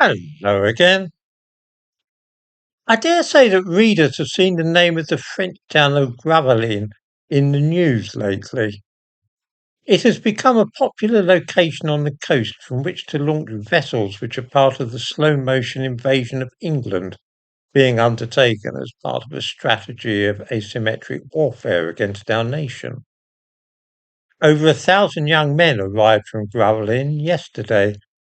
Hello again. I dare say that readers have seen the name of the French town of Gravelines in the news lately. It has become a popular location on the coast from which to launch vessels which are part of the slow motion invasion of England being undertaken as part of a strategy of asymmetric warfare against our nation. Over 1,000 young men arrived from Gravelines yesterday,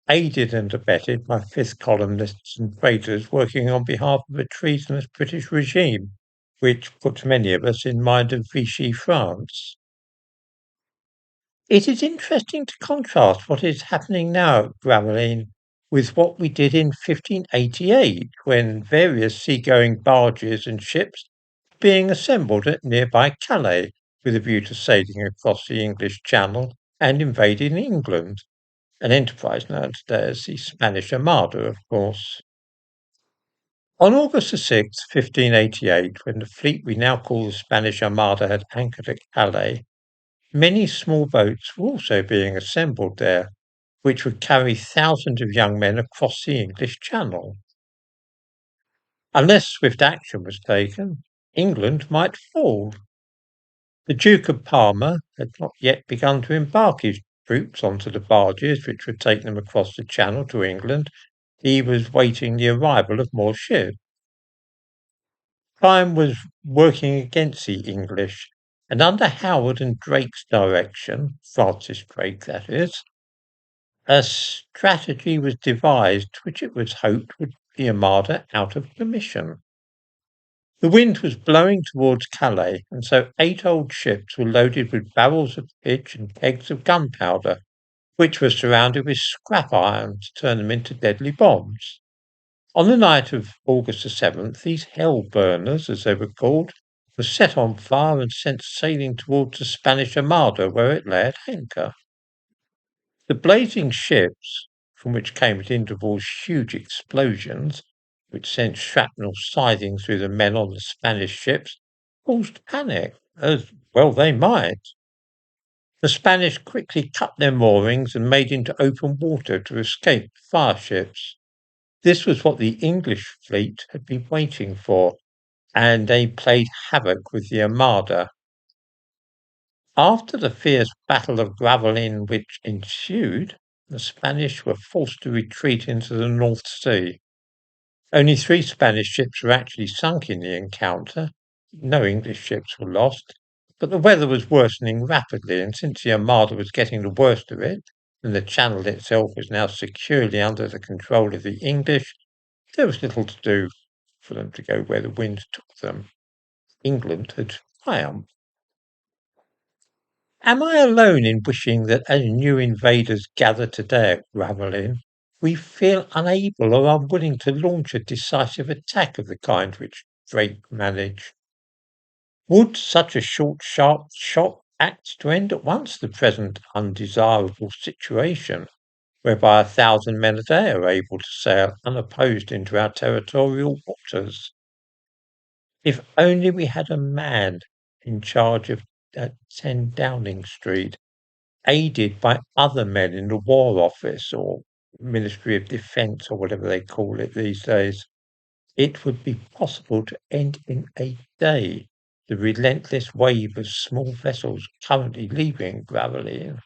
aided and abetted by fifth columnists and traitors working on behalf of a treasonous British regime, which puts many of us in mind of Vichy France. It is interesting to contrast what is happening now at Gravelines with what we did in 1588, when various seagoing barges and ships were being assembled at nearby Calais with a view to sailing across the English Channel and invading England, an enterprise known today as the Spanish Armada, of course. On August the 6th, 1588, when the fleet we now call the Spanish Armada had anchored at Calais, many small boats were also being assembled there, which would carry thousands of young men across the English Channel. Unless swift action was taken, England might fall. The Duke of Parma had not yet begun to embark his troops onto the barges which would take them across the Channel to England. He was waiting the arrival of more ships. Time was working against the English, and under Howard and Drake's direction, Francis Drake that is, a strategy was devised which it was hoped would put the Armada out of commission. The wind was blowing towards Calais, and so 8 old ships were loaded with barrels of pitch and kegs of gunpowder, which were surrounded with scrap iron to turn them into deadly bombs. On the night of August the 7th, these hell burners, as they were called, were set on fire and sent sailing towards the Spanish Armada, where it lay at anchor. The blazing ships, from which came at intervals huge explosions, which sent shrapnel scything through the men on the Spanish ships, caused panic, as well they might. The Spanish quickly cut their moorings and made into open water to escape fire ships. This was what the English fleet had been waiting for, and they played havoc with the Armada. After the fierce Battle of Gravelines which ensued, the Spanish were forced to retreat into the North Sea. Only 3 Spanish ships were actually sunk in the encounter. No English ships were lost, but the weather was worsening rapidly, and since the Armada was getting the worst of it, and the Channel itself was now securely under the control of the English, there was little to do for them to go where the wind took them. England had triumphed. Am I alone in wishing that as new invaders gather today at Gravelines, we feel unable or unwilling to launch a decisive attack of the kind which Drake managed? Would such a short, sharp shot act to end at once the present undesirable situation, whereby 1,000 men a day are able to sail unopposed into our territorial waters? If only we had a man in charge of 10 Downing Street, aided by other men in the War Office or Ministry of Defence or whatever they call it these days, it would be possible to end in a day the relentless wave of small vessels currently leaving Gravelines.